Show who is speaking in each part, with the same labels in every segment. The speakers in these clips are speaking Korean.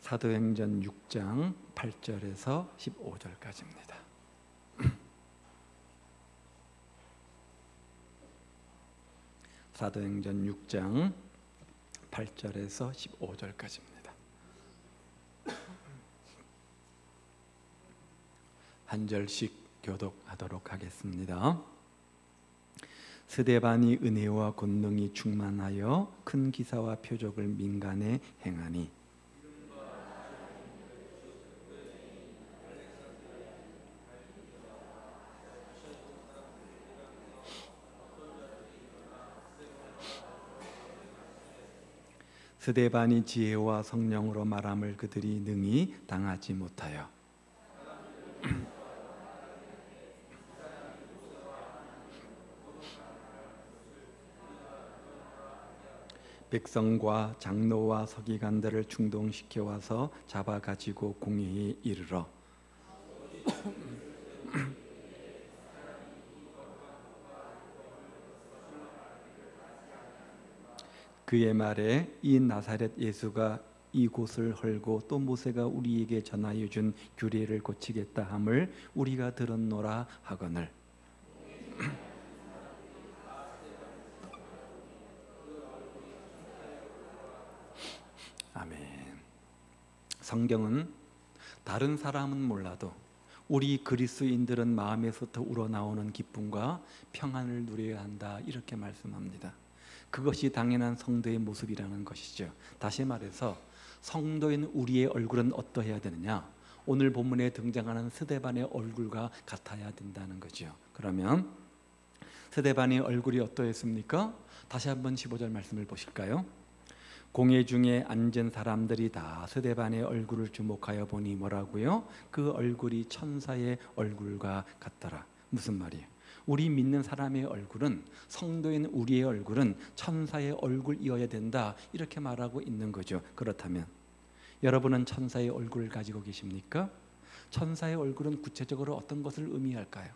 Speaker 1: 사도행전 6장 8절에서 15절까지입니다. 사도행전 6장 8절에서 15절까지입니다. 한 절씩 교독하도록 하겠습니다. 스데반이 은혜와 권능이 충만하여 큰 기사와 표적을 민간에 행하니 스데반이 지혜와 성령으로 말함을 그들이 능히 당하지 못하여 백성과 장로와 서기관들을 충동시켜 와서 잡아가지고 공회에 이르러 그의 말에 이 나사렛 예수가 이곳을 헐고 또 모세가 우리에게 전하여 준 규례를 고치겠다 함을 우리가 들었노라 하거늘 아멘. 성경은 다른 사람은 몰라도 우리 그리스도인들은 마음에서부터 우러나오는 기쁨과 평안을 누려야 한다 이렇게 말씀합니다. 그것이 당연한 성도의 모습이라는 것이죠. 다시 말해서 성도인 우리의 얼굴은 어떠해야 되느냐? 오늘 본문에 등장하는 스데반의 얼굴과 같아야 된다는 거죠. 그러면 스데반의 얼굴이 어떠했습니까? 다시 한번 15절 말씀을 보실까요? 공회 중에 앉은 사람들이 다 스데반의 얼굴을 주목하여 보니 뭐라고요? 그 얼굴이 천사의 얼굴과 같더라. 무슨 말이에요? 우리 믿는 사람의 얼굴은, 성도인 우리의 얼굴은 천사의 얼굴이어야 된다 이렇게 말하고 있는 거죠. 그렇다면 여러분은 천사의 얼굴을 가지고 계십니까? 천사의 얼굴은 구체적으로 어떤 것을 의미할까요?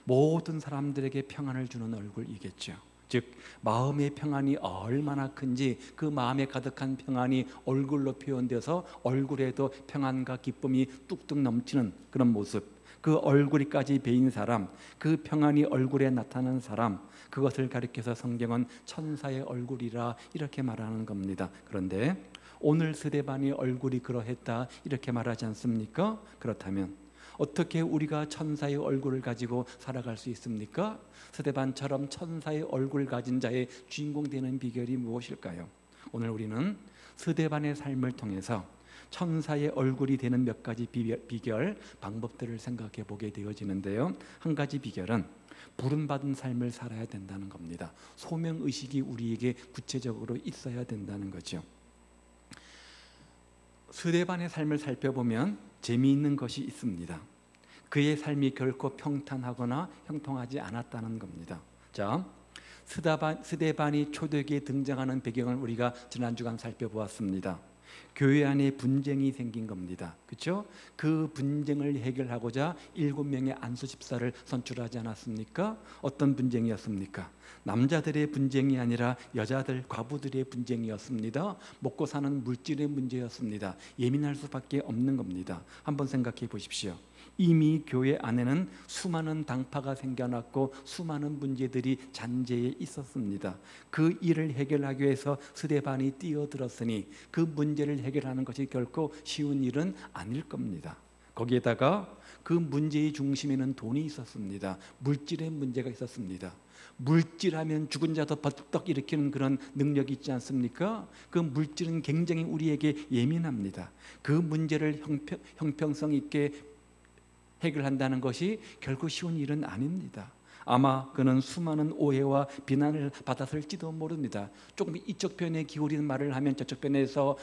Speaker 1: 모든 사람들에게 평안을 주는 얼굴이겠죠. 즉 마음의 평안이 얼마나 큰지 그 마음에 가득한 평안이 얼굴로 표현돼서 얼굴에도 평안과 기쁨이 뚝뚝 넘치는 그런 모습, 그 얼굴이까지 배인 사람, 그 평안이 얼굴에 나타나는 사람, 그것을 가리켜서 성경은 천사의 얼굴이라 이렇게 말하는 겁니다. 그런데 오늘 스데반의 얼굴이 그러했다 이렇게 말하지 않습니까? 그렇다면 어떻게 우리가 천사의 얼굴을 가지고 살아갈 수 있습니까? 스데반처럼 천사의 얼굴을 가진 자의 주인공 되는 비결이 무엇일까요? 오늘 우리는 스데반의 삶을 통해서 천사의 얼굴이 되는 몇 가지 비결, 방법들을 생각해 보게 되어지는데요. 한 가지 비결은 부름받은 삶을 살아야 된다는 겁니다. 소명의식이 우리에게 구체적으로 있어야 된다는 거죠. 스데반의 삶을 살펴보면 재미있는 것이 있습니다. 그의 삶이 결코 평탄하거나 형통하지 않았다는 겁니다. 자, 스데반이 초대교회에 등장하는 배경을 우리가 지난 주간 살펴보았습니다. 교회 안에 분쟁이 생긴 겁니다. 그렇죠? 그 분쟁을 해결하고자 7명의 안수 집사를 선출하지 않았습니까? 어떤 분쟁이었습니까? 남자들의 분쟁이 아니라 여자들, 과부들의 분쟁이었습니다. 먹고 사는 물질의 문제였습니다. 예민할 수밖에 없는 겁니다. 한번 생각해 보십시오. 이미 교회 안에는 수많은 당파가 생겨났고 수많은 문제들이 잔재해 있었습니다. 그 일을 해결하기 위해서 스데반이 뛰어들었으니 그 문제를 해결하는 것이 결코 쉬운 일은 아닐 겁니다. 거기에다가 그 문제의 중심에는 돈이 있었습니다. 물질의 문제가 있었습니다. 물질하면 죽은 자도 벌떡 일으키는 그런 능력이 있지 않습니까? 그 물질은 굉장히 우리에게 예민합니다. 그 문제를 형평성 있게 해결한다는 것이 결코 쉬운 일은 아닙니다. 아마 그는 수많은 오해와 비난을 받았을지도 모릅니다. 조금 이쪽 편에 기울이는 말을 하면 저쪽 편에서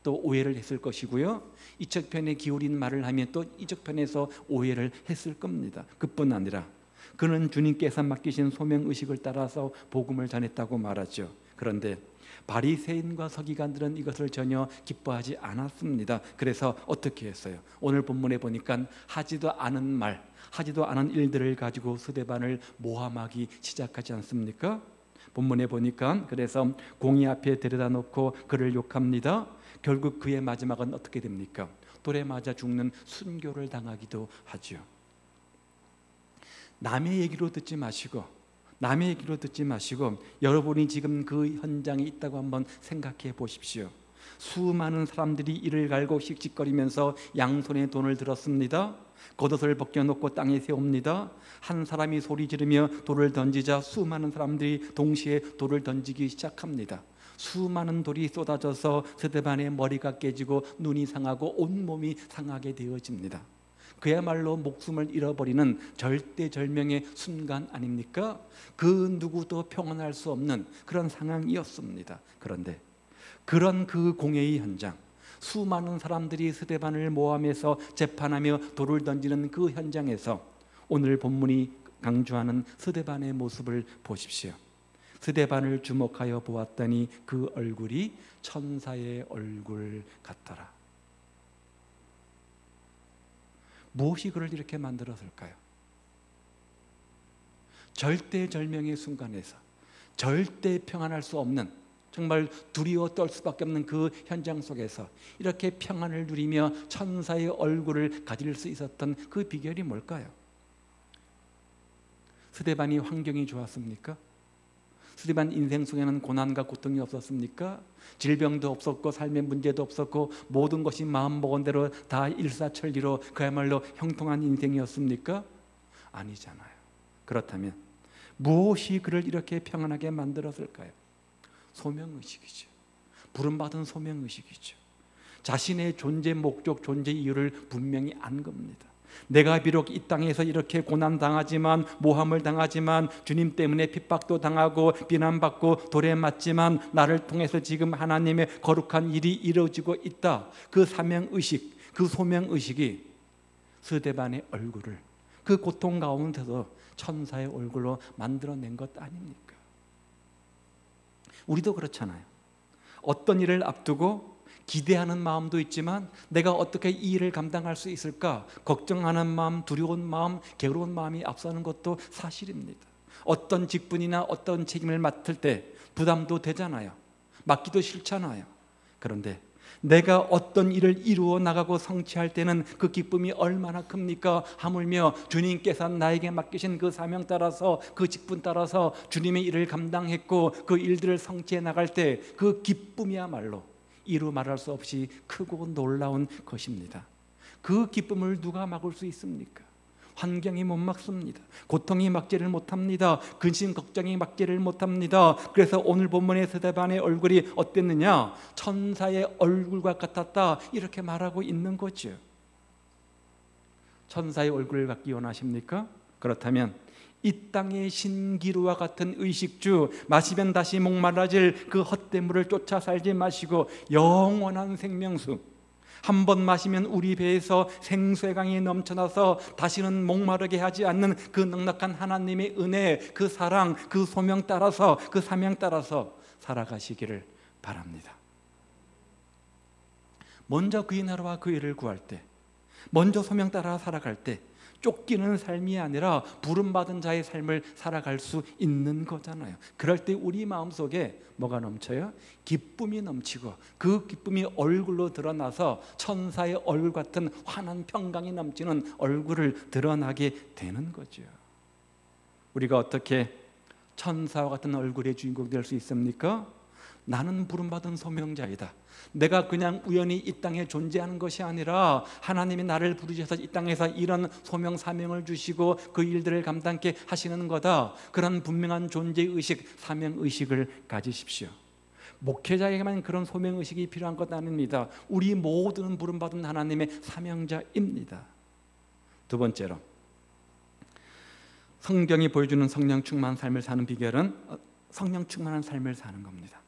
Speaker 1: 또 오해를 했을 것이고요. 이쪽 편에 기울인 말을 하면 또 이쪽 편에서 오해를 했을 겁니다. 그뿐 아니라 그는 주님께서 맡기신 소명의식을 따라서 복음을 전했다고 말하죠. 그런데 바리새인과 서기관들은 이것을 전혀 기뻐하지 않았습니다. 그래서 어떻게 했어요? 오늘 본문에 보니까 하지도 않은 말, 하지도 않은 일들을 가지고 스데반을 모함하기 시작하지 않습니까? 본문에 보니까 그래서 공의 앞에 데려다 놓고 그를 욕합니다. 결국 그의 마지막은 어떻게 됩니까? 돌에 맞아 죽는 순교를 당하기도 하죠. 남의 얘기로 듣지 마시고 여러분이 지금 그 현장에 있다고 한번 생각해 보십시오. 수많은 사람들이 이를 갈고 씩씩거리면서 양손에 돈을 들었습니다. 겉옷을 벗겨놓고 땅에 세웁니다. 한 사람이 소리 지르며 돌을 던지자 수많은 사람들이 동시에 돌을 던지기 시작합니다. 수많은 돌이 쏟아져서 스데반의 머리가 깨지고 눈이 상하고 온몸이 상하게 되어집니다. 그야말로 목숨을 잃어버리는 절대절명의 순간 아닙니까? 그 누구도 평안할 수 없는 그런 상황이었습니다. 그런데 그런 그 공회의 현장, 수많은 사람들이 스데반을 모함해서 재판하며 돌을 던지는 그 현장에서 오늘 본문이 강조하는 스데반의 모습을 보십시오. 스데반을 주목하여 보았더니 그 얼굴이 천사의 얼굴 같더라. 무엇이 그를 이렇게 만들었을까요? 절대절명의 순간에서 절대 평안할 수 없는, 정말 두려워 떨 수밖에 없는 그 현장 속에서 이렇게 평안을 누리며 천사의 얼굴을 가질 수 있었던 그 비결이 뭘까요? 스데반이 환경이 좋았습니까? 스데반 인생 속에는 고난과 고통이 없었습니까? 질병도 없었고 삶의 문제도 없었고 모든 것이 마음먹은 대로 다 일사천리로 그야말로 형통한 인생이었습니까? 아니잖아요. 그렇다면 무엇이 그를 이렇게 평안하게 만들었을까요? 소명의식이죠. 부름받은 소명의식이죠. 자신의 존재 목적, 존재 이유를 분명히 안 겁니다. 내가 비록 이 땅에서 이렇게 고난당하지만, 모함을 당하지만, 주님 때문에 핍박도 당하고 비난받고 돌에 맞지만 나를 통해서 지금 하나님의 거룩한 일이 이루어지고 있다. 그 사명의식, 그 소명의식이 스데반의 얼굴을 그 고통 가운데서 천사의 얼굴로 만들어낸 것 아닙니까? 우리도 그렇잖아요. 어떤 일을 앞두고 기대하는 마음도 있지만 내가 어떻게 이 일을 감당할 수 있을까 걱정하는 마음, 두려운 마음, 게으른 마음이 앞서는 것도 사실입니다. 어떤 직분이나 어떤 책임을 맡을 때 부담도 되잖아요. 맡기도 싫잖아요. 그런데 내가 어떤 일을 이루어 나가고 성취할 때는 그 기쁨이 얼마나 큽니까? 하물며 주님께서 나에게 맡기신 그 사명 따라서, 그 직분 따라서 주님의 일을 감당했고 그 일들을 성취해 나갈 때 그 기쁨이야말로 이루 말할 수 없이 크고 놀라운 것입니다. 그 기쁨을 누가 막을 수 있습니까? 환경이 못 막습니다. 고통이 막지를 못합니다. 근심 걱정이 막지를 못합니다. 그래서 오늘 본문의 스데반의 얼굴이 어땠느냐? 천사의 얼굴과 같았다, 이렇게 말하고 있는 거죠. 천사의 얼굴을 갖기 원하십니까? 그렇다면 이 땅의 신기루와 같은 의식주, 마시면 다시 목말라질 그 헛된 물을 쫓아 살지 마시고 영원한 생명수, 한 번 마시면 우리 배에서 생수의 강이 넘쳐나서 다시는 목마르게 하지 않는 그 넉넉한 하나님의 은혜, 그 사랑, 그 소명 따라서, 그 사명 따라서 살아가시기를 바랍니다. 먼저 그의 나라와 그 일을 구할 때, 먼저 소명 따라 살아갈 때 쫓기는 삶이 아니라 부름받은 자의 삶을 살아갈 수 있는 거잖아요. 그럴 때 우리 마음속에 뭐가 넘쳐요? 기쁨이 넘치고 그 기쁨이 얼굴로 드러나서 천사의 얼굴 같은 환한 평강이 넘치는 얼굴을 드러나게 되는 거죠. 우리가 어떻게 천사와 같은 얼굴의 주인공이 될 수 있습니까? 나는 부름받은 소명자이다. 내가 그냥 우연히 이 땅에 존재하는 것이 아니라 하나님이 나를 부르셔서 이 땅에서 이런 소명 사명을 주시고 그 일들을 감당케 하시는 거다. 그런 분명한 존재의식, 사명의식을 가지십시오. 목회자에게만 그런 소명의식이 필요한 것 아닙니다. 우리 모두는 부름받은 하나님의 사명자입니다. 두 번째로, 성경이 보여주는 성령 충만한 삶을 사는 비결은 성령 충만한 삶을 사는 겁니다.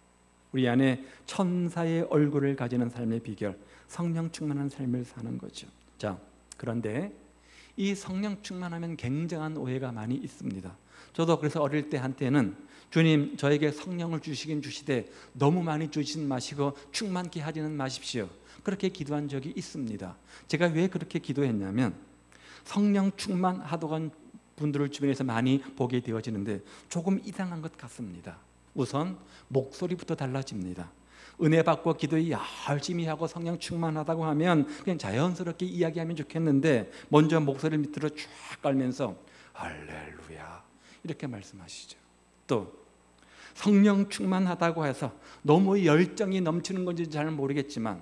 Speaker 1: 우리 안에 천사의 얼굴을 가지는 삶의 비결, 성령 충만한 삶을 사는 거죠. 자, 그런데 이 성령 충만하면 굉장한 오해가 많이 있습니다. 저도 그래서 어릴 때 한때는 주님 저에게 성령을 주시긴 주시되 너무 많이 주시지 마시고 충만케 하지는 마십시오, 그렇게 기도한 적이 있습니다. 제가 왜 그렇게 기도했냐면 성령 충만하던 분들을 주변에서 많이 보게 되어지는데 조금 이상한 것 같습니다. 우선 목소리부터 달라집니다. 은혜 받고 기도 열심히 하고 성령 충만하다고 하면 그냥 자연스럽게 이야기하면 좋겠는데 먼저 목소리를 밑으로 쫙 깔면서 할렐루야 이렇게 말씀하시죠. 또 성령 충만하다고 해서 너무 열정이 넘치는 건지 잘 모르겠지만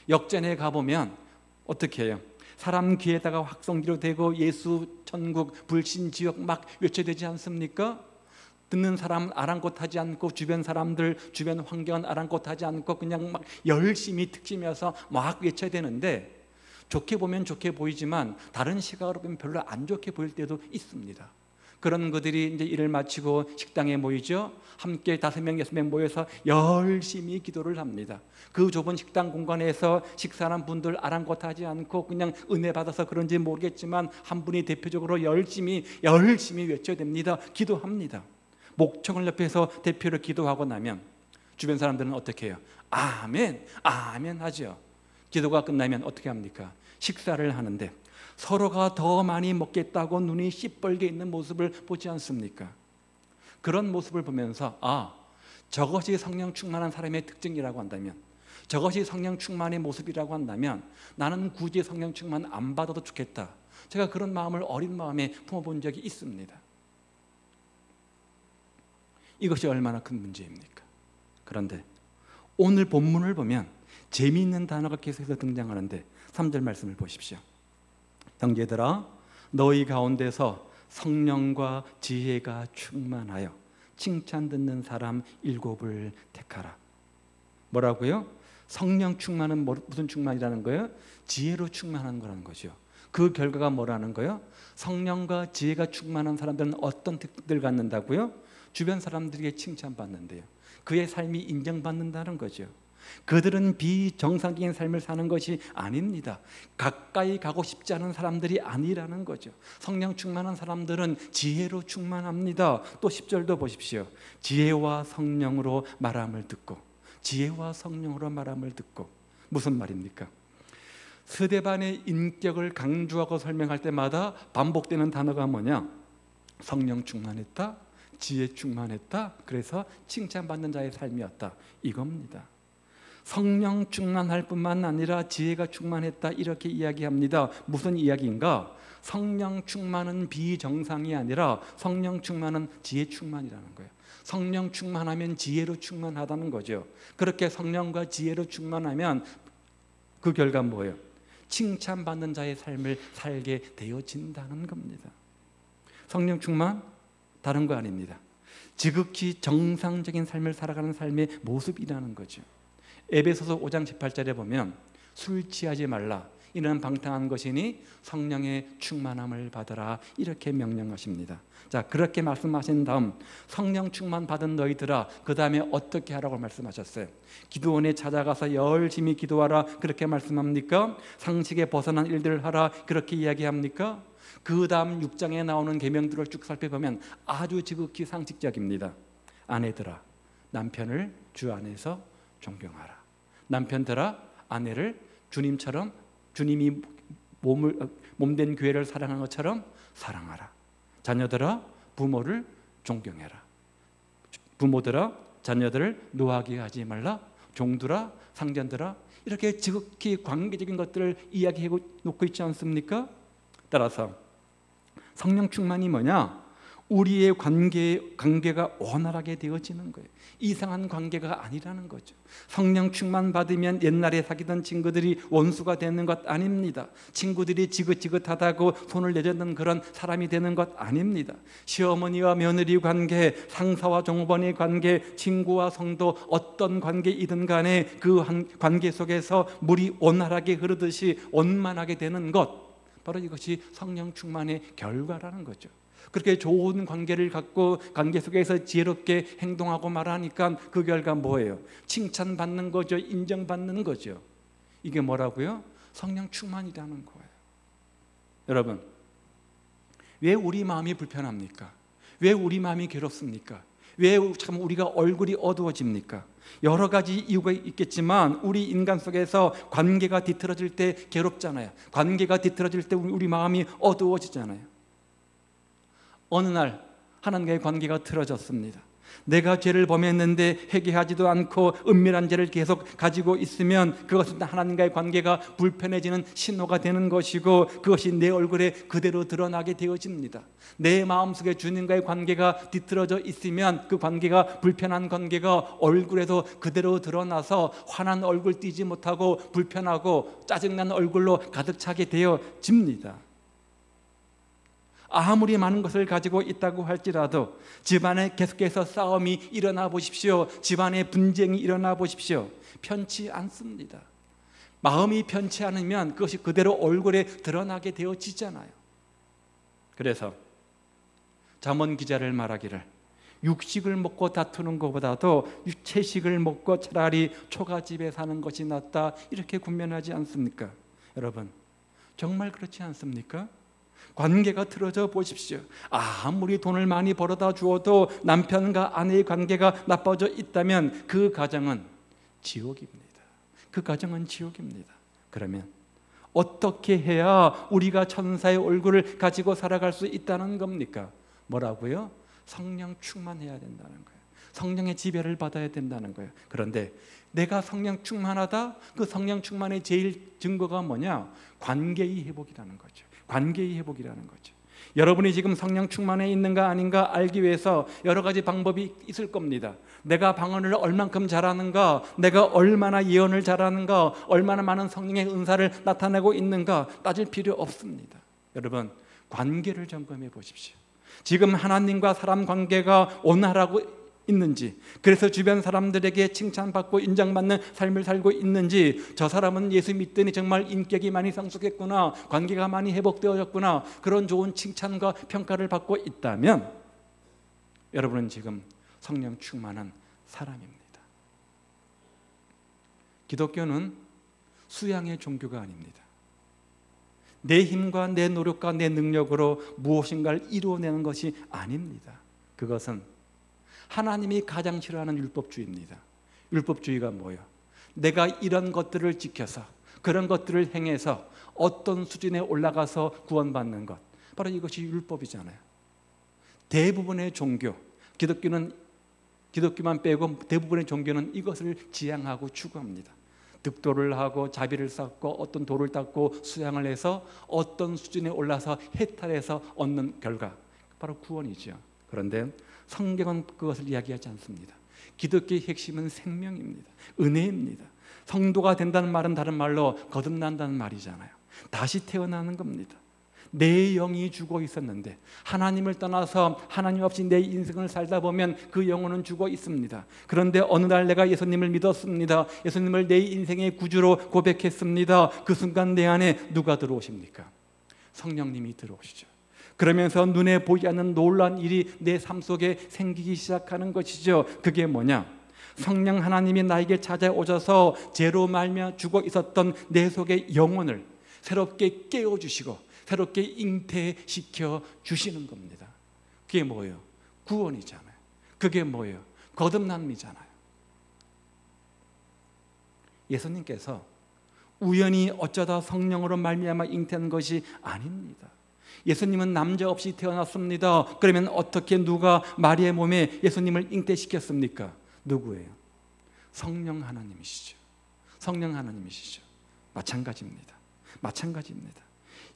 Speaker 1: 역전에 가보면 어떻게 해요? 사람 귀에다가 확성기로 대고 예수, 천국, 불신, 지옥 막 외쳐대지 않습니까? 듣는 사람은 아랑곳하지 않고 주변 사람들, 주변 환경은 아랑곳하지 않고 그냥 막 열심히 특심해서 막 외쳐야 되는데 좋게 보면 좋게 보이지만 다른 시각으로 보면 별로 안 좋게 보일 때도 있습니다. 그런 그들이 이제 일을 마치고 식당에 모이죠. 함께 5명, 6명 모여서 열심히 기도를 합니다. 그 좁은 식당 공간에서 식사하는 분들 아랑곳하지 않고 그냥 은혜 받아서 그런지 모르겠지만 한 분이 대표적으로 열심히 외쳐야 됩니다. 기도합니다. 목청을 옆에서 대표로 기도하고 나면 주변 사람들은 어떻게 해요? 아멘, 아멘 하죠. 기도가 끝나면 어떻게 합니까? 식사를 하는데 서로가 더 많이 먹겠다고 눈이 시뻘게 있는 모습을 보지 않습니까? 그런 모습을 보면서 저것이 성령 충만한 사람의 특징이라고 한다면, 저것이 성령 충만의 모습이라고 한다면 나는 굳이 성령 충만 안 받아도 좋겠다. 제가 그런 마음을 어린 마음에 품어본 적이 있습니다. 이것이 얼마나 큰 문제입니까? 그런데 오늘 본문을 보면 재미있는 단어가 계속해서 등장하는데 3절 말씀을 보십시오. 형제들아 너희 가운데서 성령과 지혜가 충만하여 칭찬 듣는 사람 7을 택하라. 뭐라고요? 성령 충만은 무슨 충만이라는 거예요? 지혜로 충만한 거라는 거죠. 그 결과가 뭐라는 거예요? 성령과 지혜가 충만한 사람들은 어떤 특징을 갖는다고요? 주변 사람들에게 칭찬받는데요. 그의 삶이 인정받는다는 거죠. 그들은 비정상적인 삶을 사는 것이 아닙니다. 가까이 가고 싶지 않은 사람들이 아니라는 거죠. 성령 충만한 사람들은 지혜로 충만합니다. 또 10절도 보십시오. 지혜와 성령으로 말함을 듣고, 지혜와 성령으로 말함을 듣고. 무슨 말입니까? 스데반의 인격을 강조하고 설명할 때마다 반복되는 단어가 뭐냐? 성령 충만했다, 지혜 충만했다, 그래서 칭찬받는 자의 삶이었다, 이겁니다. 성령 충만할 뿐만 아니라 지혜가 충만했다 이렇게 이야기합니다. 무슨 이야기인가? 성령 충만은 비정상이 아니라 성령 충만은 지혜 충만이라는 거예요. 성령 충만하면 지혜로 충만하다는 거죠. 그렇게 성령과 지혜로 충만하면 그 결과 뭐예요? 칭찬받는 자의 삶을 살게 되어진다는 겁니다. 성령 충만 다른 거 아닙니다. 지극히 정상적인 삶을 살아가는 삶의 모습이라는 거죠. 에베소서 5장 18절에 보면 술 취하지 말라, 이는 방탕한 것이니 성령의 충만함을 받으라 이렇게 명령하십니다. 자, 그렇게 말씀하신 다음 성령 충만 받은 너희들아, 그 다음에 어떻게 하라고 말씀하셨어요? 기도원에 찾아가서 열심히 기도하라 그렇게 말씀합니까? 상식에 벗어난 일들을 하라 그렇게 이야기합니까? 그 다음 6장에 나오는 계명들을 쭉 살펴보면 아주 지극히 상식적입니다. 아내들아 남편을 주 안에서 존경하라. 남편들아 아내를 주님처럼, 주님이 몸된 교회를 사랑한 것처럼 사랑하라. 자녀들아 부모를 존경해라. 부모들아 자녀들을 노하게 하지 말라. 종들아 상전들아, 이렇게 지극히 관계적인 것들을 이야기해 놓고 있지 않습니까? 따라서 성령 충만이 뭐냐? 우리의 관계가 원활하게 되어지는 거예요. 이상한 관계가 아니라는 거죠. 성령 충만 받으면 옛날에 사귀던 친구들이 원수가 되는 것 아닙니다. 친구들이 지긋지긋하다고 손을 내젓는 그런 사람이 되는 것 아닙니다. 시어머니와 며느리 관계, 상사와 종업원의 관계, 친구와 성도, 어떤 관계이든 간에 그 관계 속에서 물이 원활하게 흐르듯이 원만하게 되는 것, 바로 이것이 성령 충만의 결과라는 거죠. 그렇게 좋은 관계를 갖고 관계 속에서 지혜롭게 행동하고 말하니까 그 결과 뭐예요? 칭찬받는 거죠. 인정받는 거죠. 이게 뭐라고요? 성령 충만이라는 거예요. 여러분, 왜 우리 마음이 불편합니까? 왜 우리 마음이 괴롭습니까? 왜 참 우리가 얼굴이 어두워집니까? 여러 가지 이유가 있겠지만 우리 인간 속에서 관계가 뒤틀어질 때 괴롭잖아요. 관계가 뒤틀어질 때 우리 마음이 어두워지잖아요. 어느 날 하나님과의 관계가 틀어졌습니다. 내가 죄를 범했는데 회개하지도 않고 은밀한 죄를 계속 가지고 있으면 그것은 하나님과의 관계가 불편해지는 신호가 되는 것이고, 그것이 내 얼굴에 그대로 드러나게 되어집니다. 내 마음속에 주님과의 관계가 뒤틀어져 있으면 그 관계가 불편한 관계가 얼굴에도 그대로 드러나서 환한 얼굴 띄지 못하고 불편하고 짜증난 얼굴로 가득 차게 되어집니다. 아무리 많은 것을 가지고 있다고 할지라도 집안에 계속해서 싸움이 일어나 보십시오. 집안에 분쟁이 일어나 보십시오. 편치 않습니다. 마음이 편치 않으면 그것이 그대로 얼굴에 드러나게 되어지잖아요. 그래서 잠언 기자를 말하기를 육식을 먹고 다투는 것보다도 채식을 먹고 차라리 초가집에 사는 것이 낫다, 이렇게 군면하지 않습니까? 여러분, 정말 그렇지 않습니까? 관계가 틀어져 보십시오. 아무리 돈을 많이 벌어다 주어도 남편과 아내의 관계가 나빠져 있다면 그 가정은 지옥입니다. 그 가정은 지옥입니다. 그러면 어떻게 해야 우리가 천사의 얼굴을 가지고 살아갈 수 있다는 겁니까? 뭐라고요? 성령 충만해야 된다는 거예요. 성령의 지배를 받아야 된다는 거예요. 그런데 내가 성령 충만하다? 그 성령 충만의 제일 증거가 뭐냐? 관계의 회복이라는 거죠. 관계의 회복이라는 거죠. 여러분이 지금 성령 충만해 있는가 아닌가 알기 위해서 여러 가지 방법이 있을 겁니다. 내가 방언을 얼만큼 잘하는가, 내가 얼마나 예언을 잘하는가, 얼마나 많은 성령의 은사를 나타내고 있는가 따질 필요 없습니다. 여러분, 관계를 점검해 보십시오. 지금 하나님과 사람 관계가 온화하고 있는지, 그래서 주변 사람들에게 칭찬받고 인정받는 삶을 살고 있는지, 저 사람은 예수 믿더니 정말 인격이 많이 성숙했구나, 관계가 많이 회복되어졌구나, 그런 좋은 칭찬과 평가를 받고 있다면 여러분은 지금 성령 충만한 사람입니다. 기독교는 수양의 종교가 아닙니다. 내 힘과 내 노력과 내 능력으로 무엇인가를 이루어내는 것이 아닙니다. 그것은 하나님이 가장 싫어하는 율법주의입니다. 율법주의가 뭐예요? 내가 이런 것들을 지켜서, 그런 것들을 행해서 어떤 수준에 올라가서 구원받는 것, 바로 이것이 율법이잖아요. 대부분의 종교, 기독교만 빼고 대부분의 종교는 이것을 지향하고 추구합니다. 득도를 하고 자비를 쌓고 어떤 도를 닦고 수양을 해서 어떤 수준에 올라서 해탈해서 얻는 결과, 바로 구원이죠. 그런데 성경은 그것을 이야기하지 않습니다. 기독교의 핵심은 생명입니다. 은혜입니다. 성도가 된다는 말은 다른 말로 거듭난다는 말이잖아요. 다시 태어나는 겁니다. 내 영이 죽어 있었는데 하나님을 떠나서 하나님 없이 내 인생을 살다 보면 그 영혼은 죽어 있습니다. 그런데 어느 날 내가 예수님을 믿었습니다. 예수님을 내 인생의 구주로 고백했습니다. 그 순간 내 안에 누가 들어오십니까? 성령님이 들어오시죠. 그러면서 눈에 보이지 않는 놀라운 일이 내 삶 속에 생기기 시작하는 것이죠. 그게 뭐냐? 성령 하나님이 나에게 찾아오셔서 죄로 말미암아 죽어 있었던 내 속의 영혼을 새롭게 깨워주시고 새롭게 잉태시켜 주시는 겁니다. 그게 뭐예요? 구원이잖아요. 그게 뭐예요? 거듭남이잖아요. 예수님께서 우연히 어쩌다 성령으로 말미암아 잉태한 것이 아닙니다. 예수님은 남자 없이 태어났습니다. 그러면 어떻게 누가 마리아의 몸에 예수님을 잉태시켰습니까? 누구예요? 성령 하나님이시죠. 성령 하나님이시죠. 마찬가지입니다. 마찬가지입니다.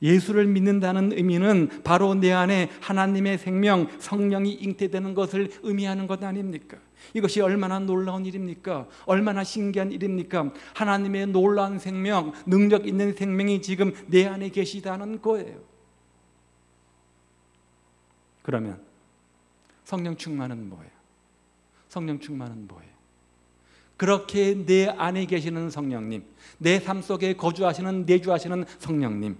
Speaker 1: 예수를 믿는다는 의미는 바로 내 안에 하나님의 생명, 성령이 잉태되는 것을 의미하는 것 아닙니까? 이것이 얼마나 놀라운 일입니까? 얼마나 신기한 일입니까? 하나님의 놀라운 생명, 능력 있는 생명이 지금 내 안에 계시다는 거예요. 그러면 성령 충만은 뭐예요? 성령 충만은 뭐예요? 그렇게 내 안에 계시는 성령님, 내 삶 속에 거주하시는, 내주하시는 성령님,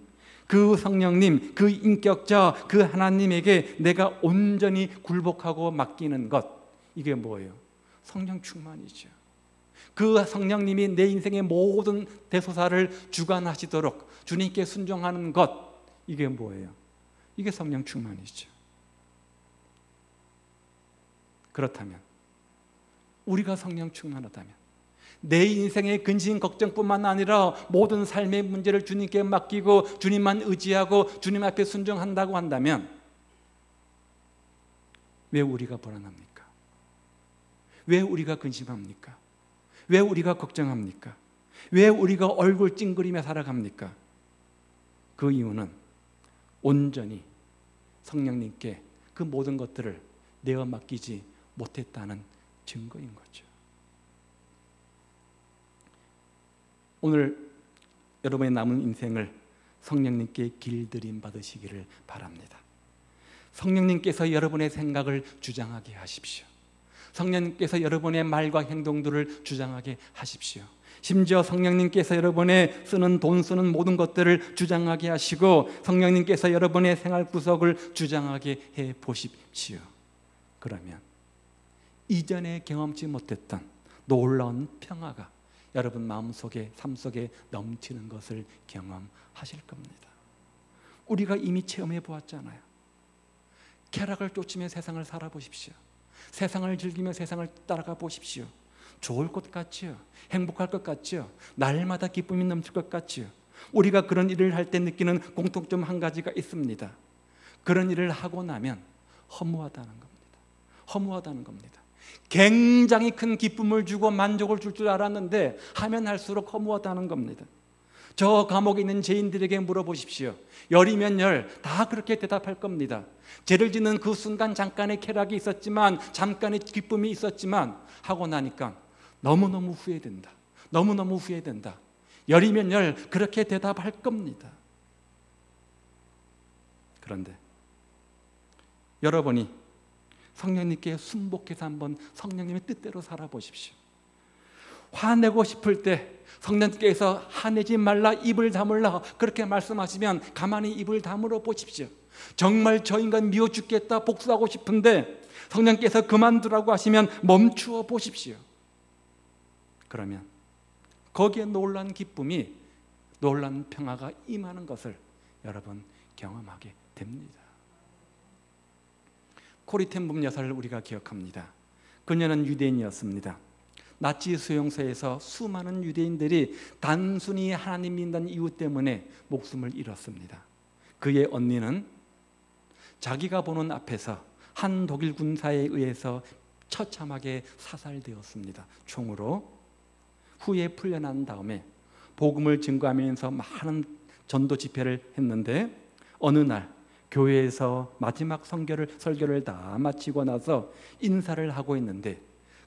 Speaker 1: 그 성령님, 그 인격자, 그 하나님에게 내가 온전히 굴복하고 맡기는 것, 이게 뭐예요? 성령 충만이죠. 그 성령님이 내 인생의 모든 대소사를 주관하시도록 주님께 순종하는 것, 이게 뭐예요? 이게 성령 충만이죠. 그렇다면 우리가 성령 충만하다면 내 인생의 근심 걱정뿐만 아니라 모든 삶의 문제를 주님께 맡기고 주님만 의지하고 주님 앞에 순종한다고 한다면 왜 우리가 불안합니까? 왜 우리가 근심합니까? 왜 우리가 걱정합니까? 왜 우리가 얼굴 찡그리며 살아갑니까? 그 이유는 온전히 성령님께 그 모든 것들을 내어 맡기지 못했다는 증거인 거죠. 오늘 여러분의 남은 인생을 성령님께 길들임 받으시기를 바랍니다. 성령님께서 여러분의 생각을 주장하게 하십시오. 성령님께서 여러분의 말과 행동들을 주장하게 하십시오. 심지어 성령님께서 여러분의 쓰는 돈 쓰는 모든 것들을 주장하게 하시고 성령님께서 여러분의 생활 구석을 주장하게 해 보십시오. 그러면 이전에 경험치 못했던 놀라운 평화가 여러분 마음속에 삶 속에 넘치는 것을 경험하실 겁니다. 우리가 이미 체험해 보았잖아요. 쾌락을 쫓으며 세상을 살아보십시오. 세상을 즐기며 세상을 따라가 보십시오. 좋을 것 같지요? 행복할 것 같지요? 날마다 기쁨이 넘칠 것 같지요? 우리가 그런 일을 할 때 느끼는 공통점 한 가지가 있습니다. 그런 일을 하고 나면 허무하다는 겁니다. 허무하다는 겁니다. 굉장히 큰 기쁨을 주고 만족을 줄 줄 알았는데 하면 할수록 허무하다는 겁니다. 저 감옥에 있는 죄인들에게 물어보십시오. 열이면 열 다 그렇게 대답할 겁니다. 죄를 짓는 그 순간 잠깐의 쾌락이 있었지만 잠깐의 기쁨이 있었지만 하고 나니까 너무너무 후회된다. 너무너무 후회된다. 열이면 열 그렇게 대답할 겁니다. 그런데 여러분이 성령님께 순복해서 한번 성령님의 뜻대로 살아보십시오. 화내고 싶을 때 성령님께서 화내지 말라 입을 다물라 그렇게 말씀하시면 가만히 입을 다물어 보십시오. 정말 저 인간 미워 죽겠다 복수하고 싶은데 성령께서 그만두라고 하시면 멈추어 보십시오. 그러면 거기에 놀라운 기쁨이 놀라운 평화가 임하는 것을 여러분 경험하게 됩니다. 코리 텐붐 여사를 우리가 기억합니다. 그녀는 유대인이었습니다. 나치 수용소에서 수많은 유대인들이 단순히 하나님 믿는 이유 때문에 목숨을 잃었습니다. 그의 언니는 자기가 보는 앞에서 한 독일 군사에 의해서 처참하게 사살되었습니다. 총으로. 후에 풀려난 다음에 복음을 증거하면서 많은 전도 집회를 했는데 어느 날 교회에서 마지막 설교를 다 마치고 나서 인사를 하고 있는데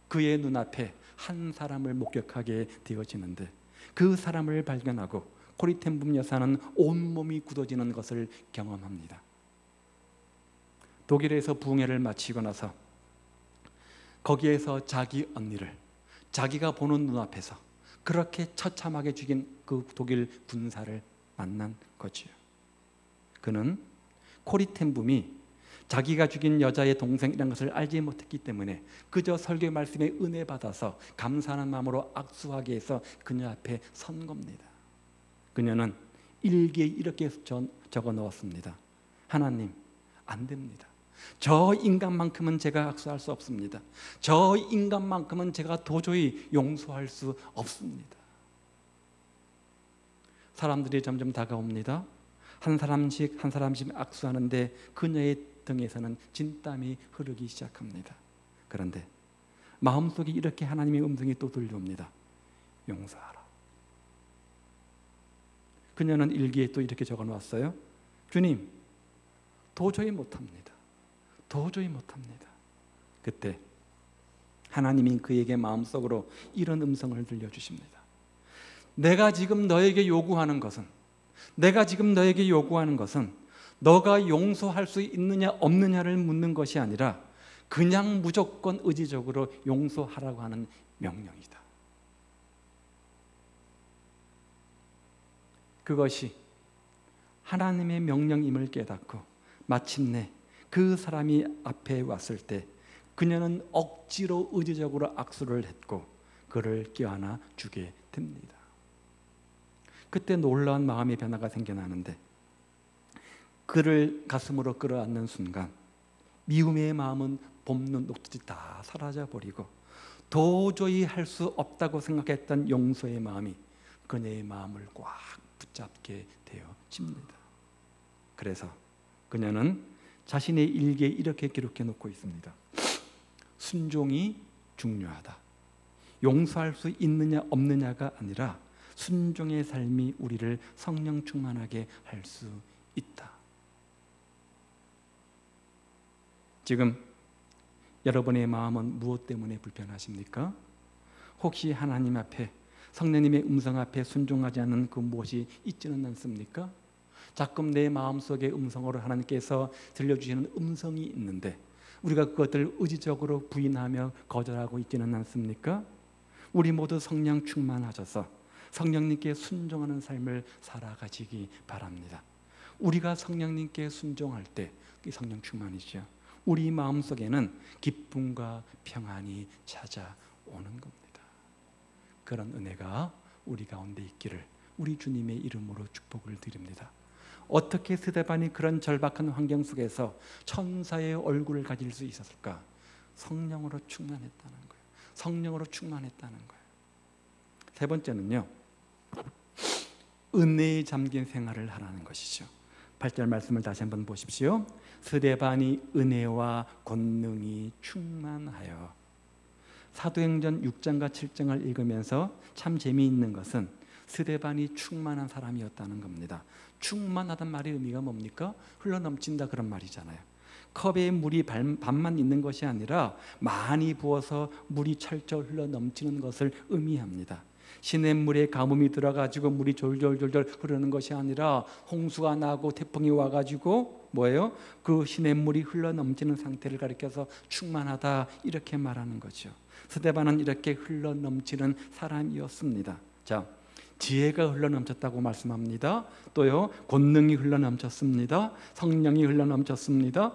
Speaker 1: 그의 눈앞에 한 사람을 목격하게 되어지는데 그 사람을 발견하고 코리 텐붐 여사는 온몸이 굳어지는 것을 경험합니다. 독일에서 부흥회를 마치고 나서 거기에서 자기 언니를 자기가 보는 눈앞에서 그렇게 처참하게 죽인 그 독일 군사를 만난 거지요. 그는 코리 텐붐이 자기가 죽인 여자의 동생이라는 것을 알지 못했기 때문에 그저 설교 말씀에 은혜 받아서 감사하는 마음으로 악수하게 해서 그녀 앞에 선 겁니다. 그녀는 일기에 이렇게 적어 넣었습니다. 하나님, 안 됩니다. 저 인간만큼은 제가 악수할 수 없습니다. 저 인간만큼은 제가 도저히 용서할 수 없습니다. 사람들이 점점 다가옵니다. 한 사람씩 악수하는데 그녀의 등에서는 진땀이 흐르기 시작합니다. 그런데 마음속에 이렇게 하나님의 음성이 또 들려옵니다. 용서하라. 그녀는 일기에 또 이렇게 적어놓았어요. 주님, 도저히 못합니다. 도저히 못합니다. 그때 하나님이 그에게 마음속으로 이런 음성을 들려주십니다. 내가 지금 너에게 요구하는 것은 너가 용서할 수 있느냐 없느냐를 묻는 것이 아니라 그냥 무조건 의지적으로 용서하라고 하는 명령이다. 그것이 하나님의 명령임을 깨닫고 마침내 그 사람이 앞에 왔을 때 그녀는 억지로 의지적으로 악수를 했고 그를 껴안아 주게 됩니다. 그때 놀라운 마음의 변화가 생겨나는데 그를 가슴으로 끌어안는 순간 미움의 마음은 봄눈 녹듯이 다 사라져버리고 도저히 할 수 없다고 생각했던 용서의 마음이 그녀의 마음을 꽉 붙잡게 되어집니다. 그래서 그녀는 자신의 일기에 이렇게 기록해 놓고 있습니다. 순종이 중요하다. 용서할 수 있느냐 없느냐가 아니라 순종의 삶이 우리를 성령 충만하게 할 수 있다. 지금 여러분의 마음은 무엇 때문에 불편하십니까? 혹시 하나님 앞에, 성령님의 음성 앞에 순종하지 않는 그 무엇이 있지는 않습니까? 자꾸 내 마음속의 음성으로 하나님께서 들려주시는 음성이 있는데 우리가 그것들을 의지적으로 부인하며 거절하고 있지는 않습니까? 우리 모두 성령 충만하셔서 성령님께 순종하는 삶을 살아가시기 바랍니다. 우리가 성령님께 순종할 때 성령 충만이죠. 우리 마음속에는 기쁨과 평안이 찾아오는 겁니다. 그런 은혜가 우리 가운데 있기를 우리 주님의 이름으로 축복을 드립니다. 어떻게 스데반이 그런 절박한 환경 속에서 천사의 얼굴을 가질 수 있었을까? 성령으로 충만했다는 거예요. 성령으로 충만했다는 거예요. 세 번째는요, 은혜에 잠긴 생활을 하라는 것이죠. 8절 말씀을 다시 한번 보십시오. 스데반이 은혜와 권능이 충만하여. 사도행전 6장과 7장을 읽으면서 참 재미있는 것은 스데반이 충만한 사람이었다는 겁니다. 충만하단 말의 의미가 뭡니까? 흘러넘친다 그런 말이잖아요. 컵에 물이 반만 있는 것이 아니라 많이 부어서 물이 철철 흘러넘치는 것을 의미합니다. 시냇물에 가뭄이 들어가지고 물이 졸졸졸졸 흐르는 것이 아니라 홍수가 나고 태풍이 와가지고 뭐예요? 그 시냇물이 흘러넘치는 상태를 가리켜서 충만하다 이렇게 말하는 거죠. 스데반은 이렇게 흘러넘치는 사람이었습니다. 자, 지혜가 흘러넘쳤다고 말씀합니다. 또요, 권능이 흘러넘쳤습니다. 성령이 흘러넘쳤습니다.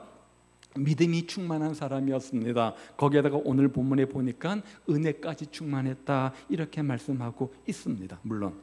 Speaker 1: 믿음이 충만한 사람이었습니다. 거기에다가 오늘 본문에 보니까 은혜까지 충만했다 이렇게 말씀하고 있습니다. 물론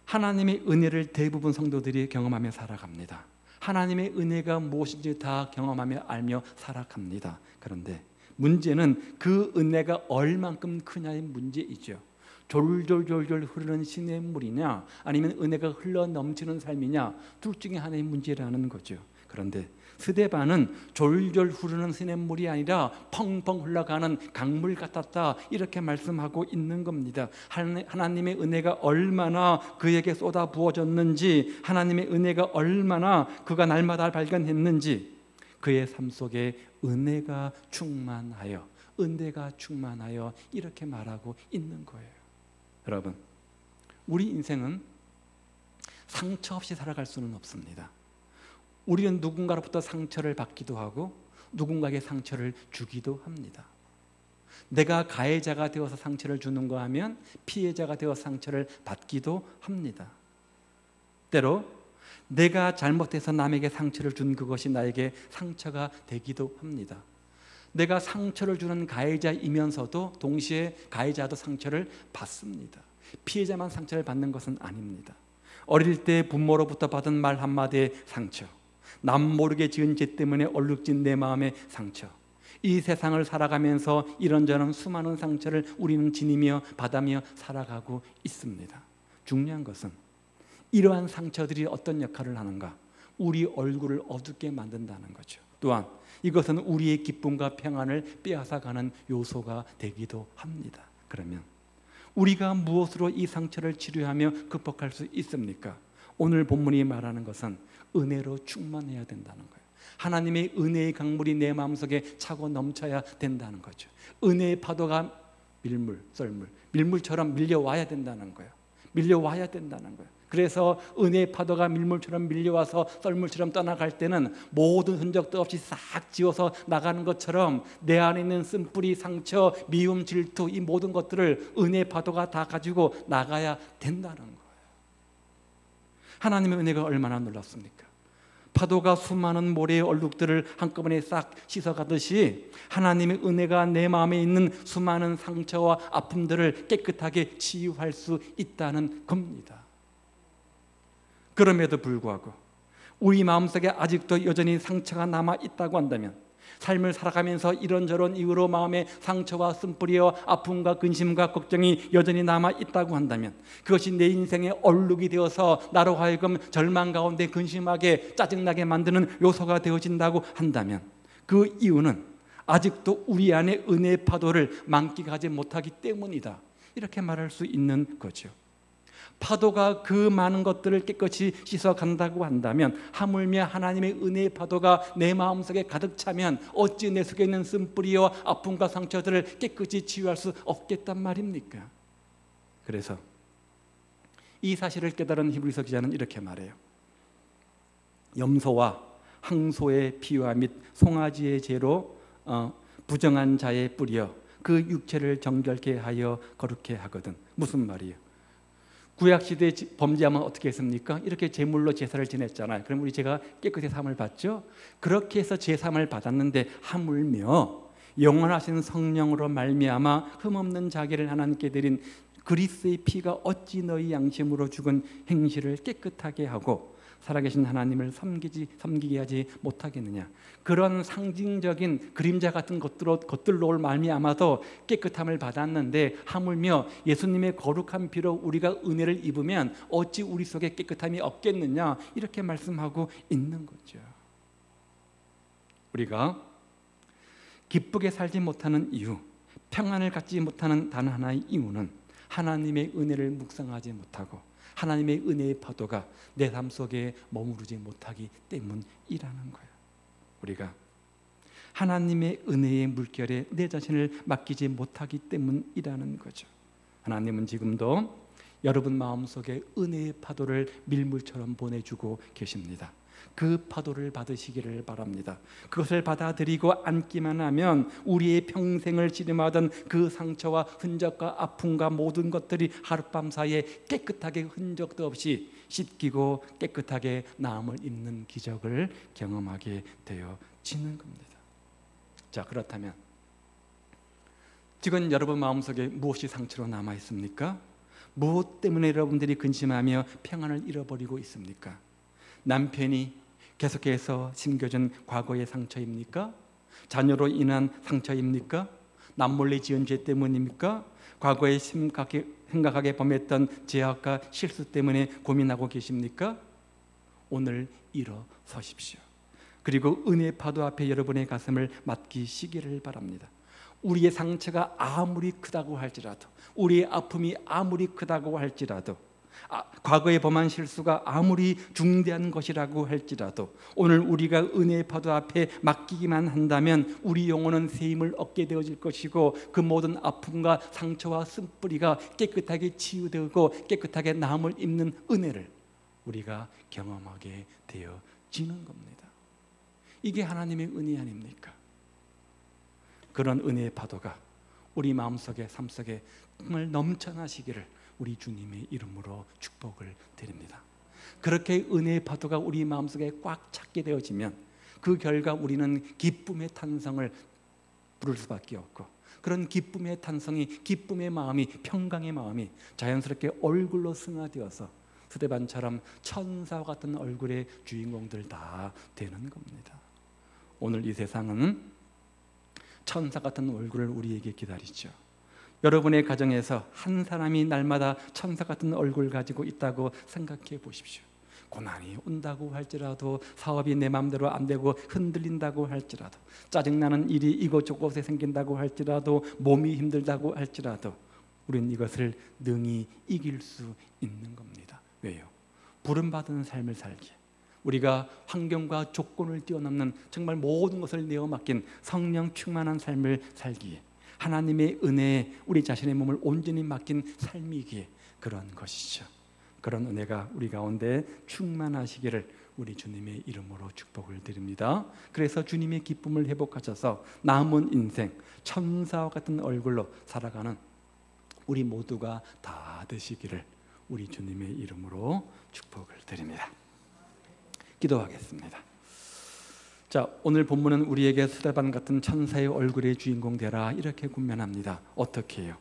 Speaker 1: 하나님의 은혜를 대부분 성도들이 경험하며 살아갑니다. 하나님의 은혜가 무엇인지 다 경험하며 알며 살아갑니다. 그런데 문제는 그 은혜가 얼만큼 크냐의 문제이죠. 졸졸졸졸 흐르는 시냇물이냐 아니면 은혜가 흘러넘치는 삶이냐, 둘 중에 하나의 문제라는 거죠. 그런데 스데반은 졸졸 흐르는 시냇물이 아니라 펑펑 흘러가는 강물 같았다 이렇게 말씀하고 있는 겁니다. 하나님의 은혜가 얼마나 그에게 쏟아 부어졌는지, 하나님의 은혜가 얼마나 그가 날마다 발견했는지, 그의 삶 속에 은혜가 충만하여, 은혜가 충만하여 이렇게 말하고 있는 거예요. 여러분, 우리 인생은 상처 없이 살아갈 수는 없습니다. 우리는 누군가로부터 상처를 받기도 하고 누군가에게 상처를 주기도 합니다. 내가 가해자가 되어서 상처를 주는 거 하면 피해자가 되어 상처를 받기도 합니다. 때로 내가 잘못해서 남에게 상처를 준 그것이 나에게 상처가 되기도 합니다. 내가 상처를 주는 가해자이면서도 동시에 가해자도 상처를 받습니다. 피해자만 상처를 받는 것은 아닙니다. 어릴 때 부모로부터 받은 말 한마디의 상처, 남 모르게 지은 죄 때문에 얼룩진 내 마음의 상처, 이 세상을 살아가면서 이런저런 수많은 상처를 우리는 지니며 받아며 살아가고 있습니다. 중요한 것은 이러한 상처들이 어떤 역할을 하는가? 우리 얼굴을 어둡게 만든다는 거죠. 또한 이것은 우리의 기쁨과 평안을 빼앗아가는 요소가 되기도 합니다. 그러면 우리가 무엇으로 이 상처를 치료하며 극복할 수 있습니까? 오늘 본문이 말하는 것은 은혜로 충만해야 된다는 거예요. 하나님의 은혜의 강물이 내 마음속에 차고 넘쳐야 된다는 거죠. 은혜의 파도가 밀물처럼 밀려와야 된다는 거예요. 밀려와야 된다는 거예요. 그래서 은혜의 파도가 밀물처럼 밀려와서 썰물처럼 떠나갈 때는 모든 흔적도 없이 싹 지워서 나가는 것처럼 내 안에 있는 쓴뿌리, 상처, 미움, 질투, 이 모든 것들을 은혜의 파도가 다 가지고 나가야 된다는 거예요. 하나님의 은혜가 얼마나 놀랍습니까? 파도가 수많은 모래의 얼룩들을 한꺼번에 싹 씻어가듯이 하나님의 은혜가 내 마음에 있는 수많은 상처와 아픔들을 깨끗하게 치유할 수 있다는 겁니다. 그럼에도 불구하고 우리 마음속에 아직도 여전히 상처가 남아있다고 한다면, 삶을 살아가면서 이런저런 이유로 마음에 상처와 쓴뿌리와 아픔과 근심과 걱정이 여전히 남아있다고 한다면, 그것이 내 인생의 얼룩이 되어서 나로 하여금 절망 가운데 근심하게 짜증나게 만드는 요소가 되어진다고 한다면, 그 이유는 아직도 우리 안에 은혜의 파도를 만끽하지 못하기 때문이다. 이렇게 말할 수 있는 거죠. 파도가 그 많은 것들을 깨끗이 씻어간다고 한다면, 하물며 하나님의 은혜의 파도가 내 마음속에 가득 차면 어찌 내 속에 있는 쓴뿌리와 아픔과 상처들을 깨끗이 치유할 수 없겠단 말입니까? 그래서 이 사실을 깨달은 히브리서 기자는 이렇게 말해요. 염소와 항소의 피와 및 송아지의 죄로 부정한 자의 뿌리여 그 육체를 정결케 하여 거룩케 하거든. 무슨 말이에요? 구약시대에 범죄하면 어떻게 했습니까? 이렇게 제물로 제사를 지냈잖아요. 그럼 우리 죄가 깨끗이 사함을 받죠. 그렇게 해서 제사함을 받았는데 하물며 영원하신 성령으로 말미암아 흠없는 자기를 하나님께 드린 그리스도의 피가 어찌 너희 양심으로 죽은 행실을 깨끗하게 하고 살아계신 하나님을 섬기게 하지 못하겠느냐. 그런 상징적인 그림자 같은 것들로 말미암아도 깨끗함을 받았는데, 하물며 예수님의 거룩한 피로 우리가 은혜를 입으면 어찌 우리 속에 깨끗함이 없겠느냐, 이렇게 말씀하고 있는 거죠. 우리가 기쁘게 살지 못하는 이유, 평안을 갖지 못하는 단 하나의 이유는 하나님의 은혜를 묵상하지 못하고 하나님의 은혜의 파도가 내 삶 속에 머무르지 못하기 때문이라는 거예요. 우리가 하나님의 은혜의 물결에 내 자신을 맡기지 못하기 때문이라는 거죠. 하나님은 지금도 여러분 마음속에 은혜의 파도를 밀물처럼 보내주고 계십니다. 그 파도를 받으시기를 바랍니다. 그것을 받아들이고 안기만 하면 우리의 평생을 씨름하던 그 상처와 흔적과 아픔과 모든 것들이 하룻밤 사이에 깨끗하게 흔적도 없이 씻기고 깨끗하게 나음을 입는 기적을 경험하게 되어지는 겁니다. 자, 그렇다면 지금 여러분 마음속에 무엇이 상처로 남아 있습니까? 무엇 때문에 여러분들이 근심하며 평안을 잃어버리고 있습니까? 남편이 계속해서 심겨준 과거의 상처입니까? 자녀로 인한 상처입니까? 남몰래 지은 죄 때문입니까? 과거에 심각하게 범했던 죄악과 실수 때문에 고민하고 계십니까? 오늘 일어서십시오. 그리고 은혜의 파도 앞에 여러분의 가슴을 맡기시기를 바랍니다. 우리의 상처가 아무리 크다고 할지라도, 우리의 아픔이 아무리 크다고 할지라도, 과거에 범한 실수가 아무리 중대한 것이라고 할지라도 오늘 우리가 은혜의 파도 앞에 맡기기만 한다면 우리 영혼은 새 힘을 얻게 되어질 것이고, 그 모든 아픔과 상처와 쓴뿌리가 깨끗하게 치유되고 깨끗하게 나음을 입는 은혜를 우리가 경험하게 되어지는 겁니다. 이게 하나님의 은혜 아닙니까? 그런 은혜의 파도가 우리 마음속에, 삶속에 정말 넘쳐나시기를 우리 주님의 이름으로 축복을 드립니다. 그렇게 은혜의 파도가 우리 마음속에 꽉 찼게 되어지면 그 결과 우리는 기쁨의 탄성을 부를 수밖에 없고, 그런 기쁨의 탄성이, 기쁨의 마음이, 평강의 마음이 자연스럽게 얼굴로 승화되어서 스데반처럼 천사와 같은 얼굴의 주인공들 다 되는 겁니다. 오늘 이 세상은 천사 같은 얼굴을 우리에게 기다리죠. 여러분의 가정에서 한 사람이 날마다 천사 같은 얼굴 가지고 있다고 생각해 보십시오. 고난이 온다고 할지라도, 사업이 내 마음대로 안 되고 흔들린다고 할지라도, 짜증나는 일이 이곳저곳에 생긴다고 할지라도, 몸이 힘들다고 할지라도 우리는 이것을 능히 이길 수 있는 겁니다. 왜요? 부름받은 삶을 살기에, 우리가 환경과 조건을 뛰어넘는 정말 모든 것을 내어 맡긴 성령 충만한 삶을 살기에, 하나님의 은혜에 우리 자신의 몸을 온전히 맡긴 삶이기에 그런 것이죠. 그런 은혜가 우리 가운데 충만하시기를 우리 주님의 이름으로 축복을 드립니다. 그래서 주님의 기쁨을 회복하셔서 남은 인생 천사와 같은 얼굴로 살아가는 우리 모두가 다 되시기를 우리 주님의 이름으로 축복을 드립니다. 기도하겠습니다. 자, 오늘 본문은 우리에게 스데반 같은 천사의 얼굴의 주인공 되라 이렇게 권면합니다. 어떻게 해요?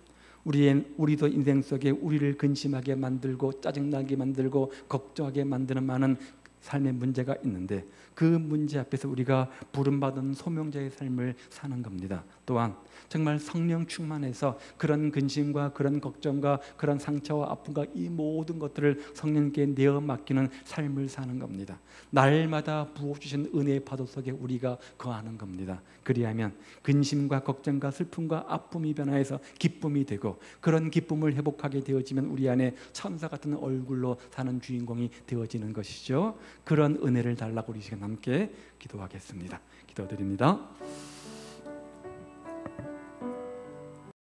Speaker 1: 우리도 인생 속에 우리를 근심하게 만들고 짜증나게 만들고 걱정하게 만드는 많은 삶의 문제가 있는데 그 문제 앞에서 우리가 부름받은 소명자의 삶을 사는 겁니다. 또한 정말 성령 충만해서 그런 근심과 그런 걱정과 그런 상처와 아픔과 이 모든 것들을 성령께 내어 맡기는 삶을 사는 겁니다. 날마다 부어주신 은혜의 파도 속에 우리가 거하는 겁니다. 그리하면 근심과 걱정과 슬픔과 아픔이 변화해서 기쁨이 되고, 그런 기쁨을 회복하게 되어지면 우리 안에 천사 같은 얼굴로 사는 주인공이 되어지는 것이죠. 그런 은혜를 달라고 우리 시간 함께 기도하겠습니다. 기도드립니다.